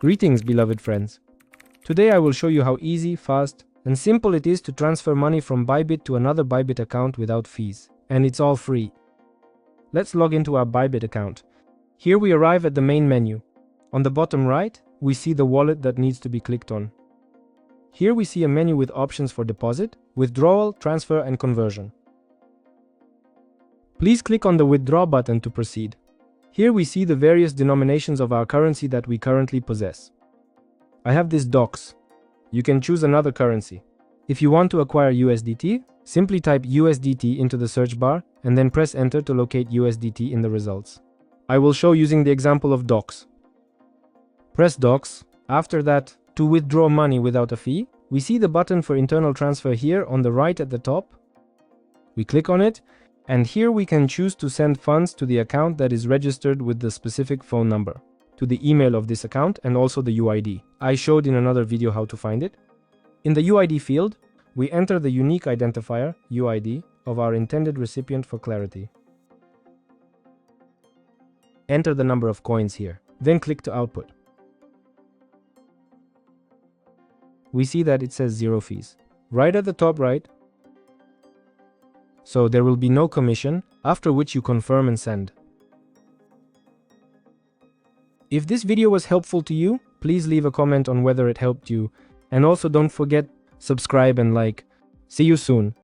Greetings, beloved friends. Today I will show you how easy, fast, and simple it is to transfer money from Bybit to another Bybit account without fees. And it's all free. Let's log into our Bybit account. Here we arrive at the main menu. On the bottom right, we see the wallet that needs to be clicked on. Here we see a menu with options for deposit, withdrawal, transfer, and conversion. Please click on the withdraw button to proceed. Here we see the various denominations of our currency that we currently possess. I have this DOX. You can choose another currency. If you want to acquire USDT, simply type USDT into the search bar and then press enter to locate USDT in the results. I will show using the example of DOX. Press DOX. After that, to withdraw money without a fee, we see the button for internal transfer here on the right at the top. We click on it, and here we can choose to send funds to the account that is registered with the specific phone number, to the email of this account and also the UID. I showed in another video how to find it. In the UID field, we enter the unique identifier, UID, of our intended recipient for clarity. Enter the number of coins here, then click to output. We see that it says 0 fees, right at the top right. So there will be no commission, after which you confirm and send. If this video was helpful to you, please leave a comment on whether it helped you. And also don't forget, subscribe and like. See you soon.